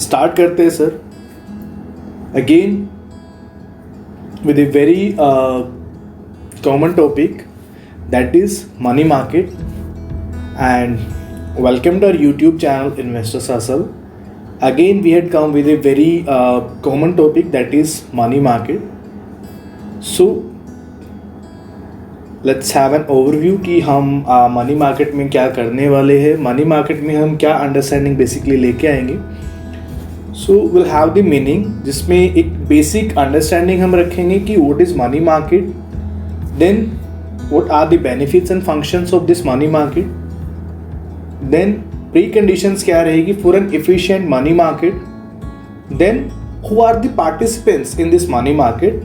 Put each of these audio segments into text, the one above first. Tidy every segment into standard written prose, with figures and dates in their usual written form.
Start करते हैं sir again with a very common topic that is money market and welcome to our YouTube channel investors hustle. Again we had come with a very common topic that is money market. So let's have an overview कि हम money market में क्या करने वाले हैं, money market में हम क्या अंडरस्टैंडिंग बेसिकली लेके आएंगे. So will have the meaning जिसमें एक बेसिक अंडरस्टैंडिंग हम रखेंगे कि what is money market, then what are the benefits and functions of this money market, then preconditions क्या रहेगी for an efficient money market, then who are the participants in this money market,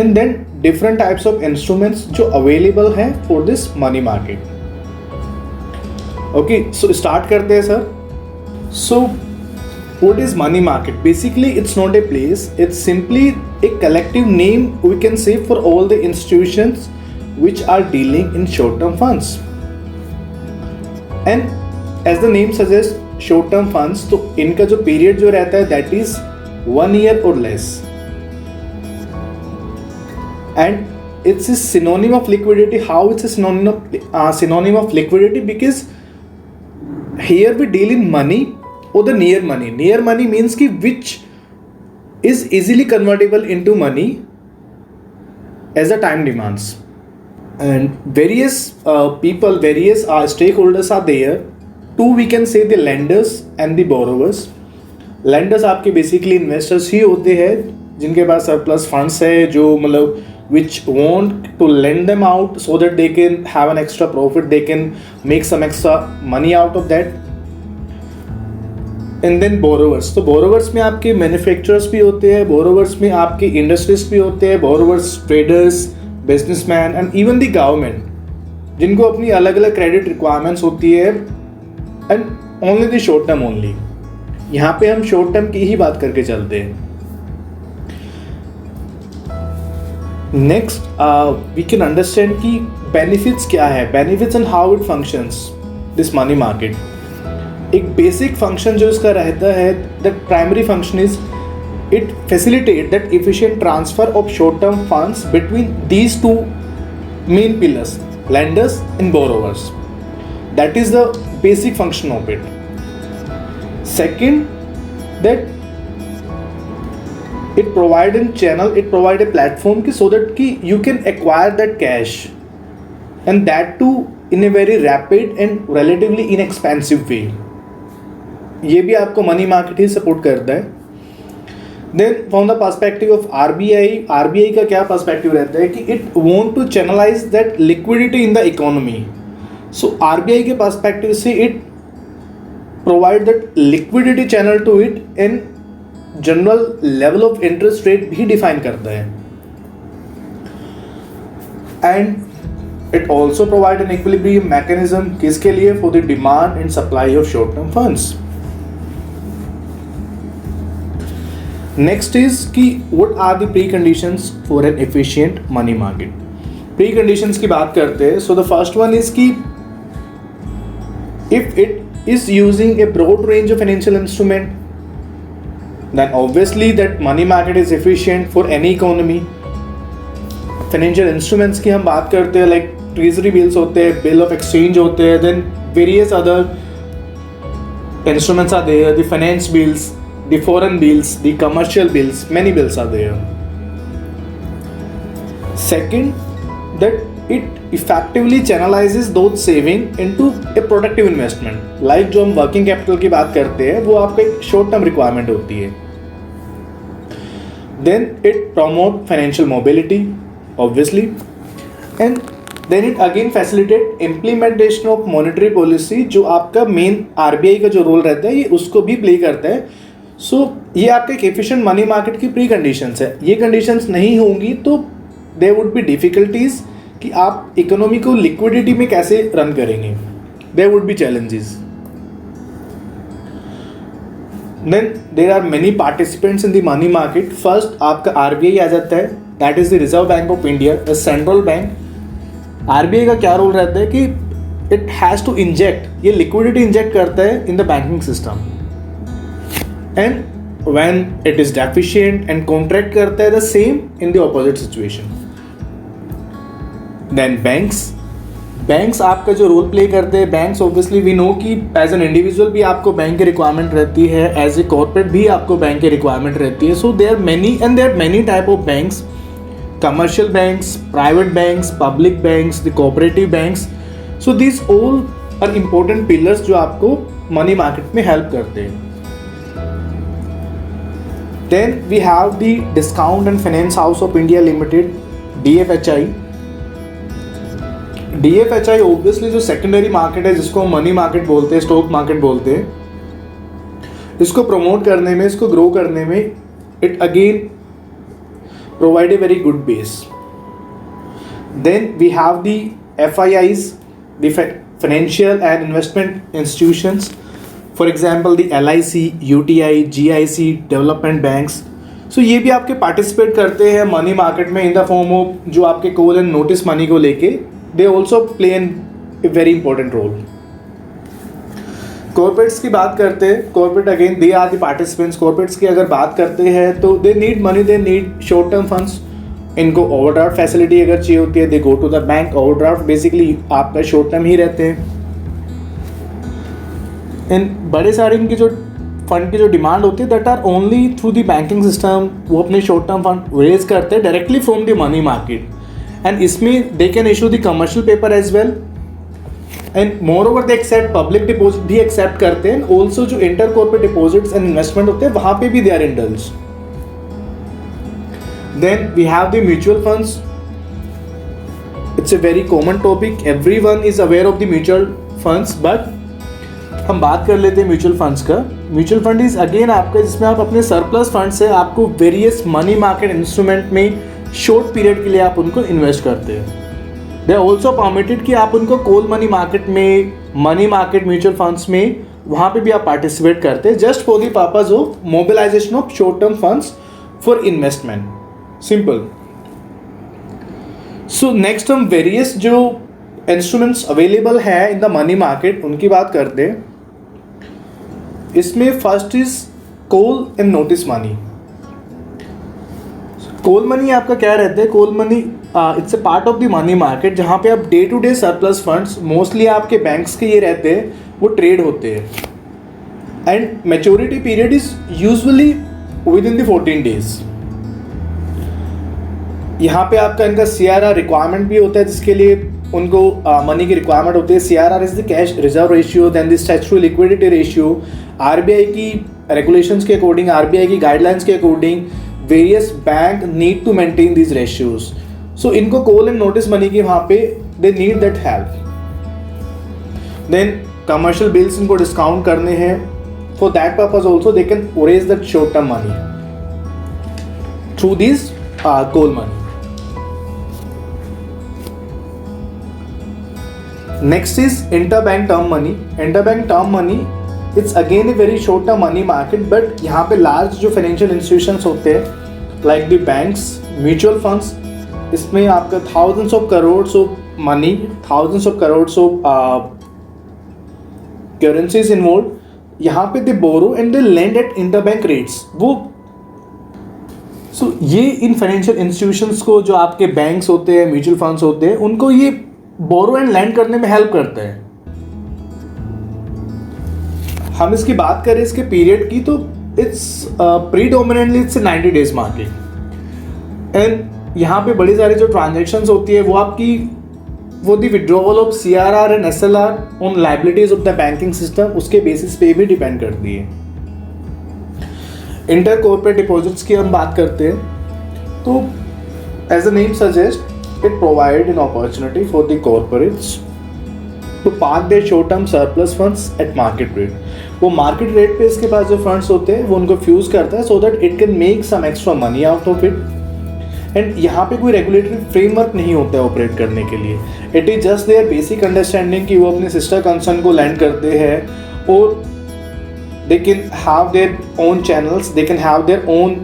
and then different types of instruments जो available हैं for this money market. Okay, so start करते हैं sir. So what is money market? Basically it's not a place, it's simply a collective name we can say for all the institutions which are dealing in short term funds. And as the name suggest short term funds, तो इनका जो period जो रहता है that is 1 year और less, and it's synonym of liquidity. How it's synonym of liquidity? Because here we deal in money और the near money. Near money means कि which is easily convertible into money as the time demands, and various people, various stakeholders are there. Two we can से the lenders and the borrowers. Lenders आपके basically investors ही होते हैं जिनके पास surplus funds है, जो मतलब which want to lend them out so that they can have an extra profit, they can make some extra money out of that. And then borrowers, तो बोरोवर्स में आपके मैन्युफैक्चरर्स भी होते हैं, बोरोवर्स में आपके इंडस्ट्रीज भी होते हैं, borrowers traders, businessman and even the government, जिनको अपनी अलग अलग क्रेडिट रिक्वायरमेंट्स होती है, and only the short term only. यहाँ पे हम शॉर्ट टर्म की ही बात करके चलते हैं. नेक्स्ट वी कैन अंडरस्टैंड कि बेनिफिट्स क्या है, benefits and how it functions this money market. एक बेसिक फंक्शन जो इसका रहता है, that primary function is it facilitate that efficient transfer of short term funds between these two main pillars, lenders and borrowers. That is the basic function of it. Second, that it provide a channel, it provide a platform so that you can acquire that cash, and that too in a very rapid and relatively inexpensive way. ये भी आपको money market ही support करता है. Then from the perspective of RBI का क्या perspective रहता है कि it want to channelize that liquidity in the economy. So RBI के पर्सपेक्टिव से it provide that liquidity channel to it, and general level of interest rate भी define करता है. And it also provide an equilibrium mechanism किसके लिए? For the demand and supply of short term funds. Next is कि what are the preconditions for an efficient money market. Preconditions की बात करते हैं. So the first one is कि if it is using a broad range of financial instrument, then obviously that money market is efficient for any economy. Financial instruments की हम बात करते हैं, लाइक ट्रेजरी बिल्स होते हैं, बिल ऑफ एक्सचेंज होते हैं, then various other instruments are there, the finance bills, the foreign bills, the commercial bills, many bills are there. Second, that it effectively channelizes those saving into a productive investment. Like जो हम working capital की बात करते हैं, वो आपका एक short term requirement होती है. Then it promote financial mobility, obviously, and then it again facilitate implementation of monetary policy, जो आपका main RBI का जो रोल रहता है ये उसको भी प्ले करता है. सो ये आपके एक एफिशिएंट मनी मार्केट की प्री कंडीशंस है. ये कंडीशंस नहीं होंगी तो देयर वुड बी डिफिकल्टीज कि आप इकोनॉमी को लिक्विडिटी में कैसे रन करेंगे. There would be challenges. Then there are many participants in the money market. First आपका आरबीआई आ जाता है, that is the Reserve Bank of India, the central bank. RBI का क्या रोल रहता है कि इट हैज़ टू इंजेक्ट, ये लिक्विडिटी इंजेक्ट करता है in the banking system. and when it is deficient and contract करता है the same in the opposite situation. Then banks आपका जो रोल प्ले करते हैं, बैंक्स ऑब्वियसली वी नो कि एज एन इंडिविजुअल भी आपको बैंक की रिक्वायरमेंट रहती है, एज ए कॉर्पोरेट भी आपको बैंक की रिक्वायरमेंट रहती है. So there many type of banks, commercial banks, private banks, public banks, the cooperative banks. So this all are important pillars जो आपको मनी मार्केट में हेल्प करते हैं. Then we have the discount and finance house of India Limited, DFHI obviously जो secondary market है, जिसको हम money market बोलते हैं, स्टॉक मार्केट बोलते हैं, इसको प्रमोट करने में, इसको ग्रो करने में it again provide a very good base. Then we have the FIIs, the financial and investment institutions, for example the LIC, UTI, GIC, development banks. So ये भी आपके पार्टिसिपेट करते हैं मनी मार्केट में इन द फॉर्म ऑफ जो आपके call and notice money को लेके. They also play a very important role. Corporates की बात करते हैं, corporate again they are the participants. Corporates की अगर बात करते हैं तो they need money, they need short term funds. इनको ओवरड्राफ्ट फैसिलिटी अगर चाहिए होती है, they go to the bank. Overdraft basically आपका शॉर्ट टर्म ही रहते हैं. इन बड़े सारे इनकी जो फंड की जो डिमांड होती है that are only through the banking system. वो अपने शॉर्ट टर्म फंड रेज करते हैं directly from the money market. And इसमें they can issue the commercial paper as well, and moreover they accept public deposit भी accept करते हैं. Also जो inter corporate deposits and investment होते हैं वहाँ पे भी they are indulged. Then we have the mutual funds. It's a very common topic. Everyone is aware of the mutual funds, but हम बात कर लेते हैं म्यूचुअल फंड्स का. म्यूचुअल फंड इज अगेन आपका जिसमें आप अपने सरप्लस फंड से आपको वेरियस मनी मार्केट इंस्ट्रूमेंट में शॉर्ट पीरियड के लिए आप उनको इन्वेस्ट करते हैं. दे आर ऑल्सो परमिटेड कि आप उनको कोल मनी मार्केट में, मनी मार्केट म्यूचुअल फंड्स में, वहाँ पे भी आप पार्टिसिपेट करते हैं just for the purpose of mobilisation of short term funds for investment. Simple. So next हम वेरियस जो इंस्ट्रूमेंट्स अवेलेबल है इन द मनी मार्केट उनकी बात करते हैं. इसमें first is call and notice money. Call money आपका क्या रहता है? Call money it's a part of the money market जहाँ पे आप day to day surplus funds mostly आपके बैंक्स के ये रहते हैं, वो ट्रेड होते हैं. And maturity period is usually within the 14 days. यहाँ पे आपका इनका CRR रिक्वायरमेंट भी होता है जिसके लिए उनको मनी की रिक्वायरमेंट होती है. CRR is the cash reserve ratio, then the statutory liquidity ratio. RBI की रेगुलेशंस के अकॉर्डिंग, RBI की गाइडलाइंस के according various bank need to maintain these ratios. So इनको कॉल एंड नोटिस मनी की वहाँ पे they need that help. Then commercial bills इनको discount करने हैं. For that purpose also they can raise that short term money through this call money. Next is interbank term money. Interbank term money it's again a very short term money market, but यहाँ पे large जो financial institutions होते हैं like the banks, mutual funds, इसमें आपका thousands of crores of money, thousands of crores of currencies involved. यहाँ पे they borrow and they lend at interbank rates. वो ये इन फाइनेंशियल इंस्टीट्यूशंस को जो आपके बैंक्स होते हैं, म्यूचुअल फंड्स होते हैं, उनको ये बोरो एंड लैंड करने में हेल्प करते हैं. हम इसकी बात करें इसके पीरियड की तो it's predominantly it's 90 days market. And यहाँ पे बड़ी सारी जो ट्रांजेक्शन्स होती है वो आपकी वो the withdrawal of CRR and SLR on liabilities of the banking system, उसके बेसिस पे भी डिपेंड करती है. इंटर कॉर्पोरेट डिपॉजिट्स की हम बात करते हैं तो as a name suggest it provide an opportunity for the corporates to park their short term surplus funds at market rate. वो market rate पे इसके पास जो funds होते हैं वो उनको फ्यूज करता है so that it can make some extra money out of it. And यहाँ पे कोई रेगुलेटरी फ्रेमवर्क नहीं होता है ऑपरेट करने के लिए. It is just there basic understanding कि वो अपने सिस्टर कंसर्न को लैंड करते हैं और दे can have their own channels, they can have their own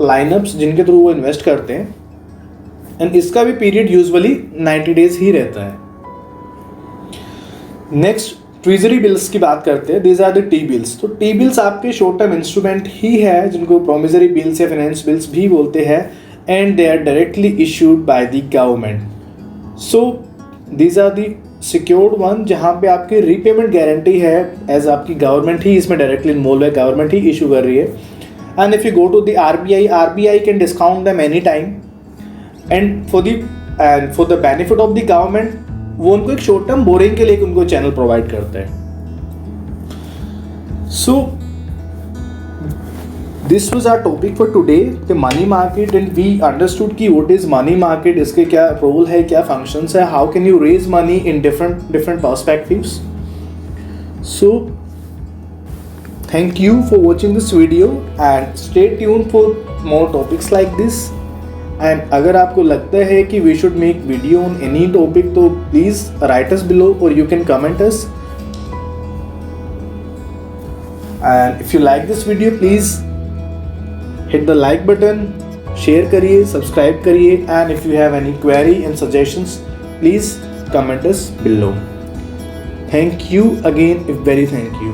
line-ups जिनके थ्रू वो इन्वेस्ट करते हैं. एंड इसका भी पीरियड यूजुअली 90 days ही रहता है. नेक्स्ट ट्रेजरी बिल्स की बात करते हैं, these are the T bills. तो टी बिल्स आपके शॉर्ट टर्म इंस्ट्रूमेंट ही है जिनको प्रोमिसरी बिल्स या फाइनेंस बिल्स भी बोलते हैं, and they are directly issued by the government. So these are the secured one जहाँ पे आपकी रीपेमेंट गारंटी है, एज आपकी गवर्नमेंट ही इसमें डायरेक्टली इन्वॉल्व है, गवर्नमेंट ही इशू कर रही है। And if you go to the RBI can discount them any time, and for the benefit of the government वो उनको एक शॉर्ट टर्म बोरिंग के लिए उनको चैनल प्रोवाइड करते हैं। So this was our topic for today, the money market, and we understood कि what is money market, इसके क्या रोल है, क्या फंक्शंस है, how can you raise money in different perspectives. So thank you for watching this video and stay tuned for more topics like this. And अगर आपको लगता है कि we should make video on any topic तो please write us below और you can comment us. And if you like this video please hit the like button, share करिए, subscribe करिए, and if you have any query and suggestions please comment us below. Thank you again, very thank you.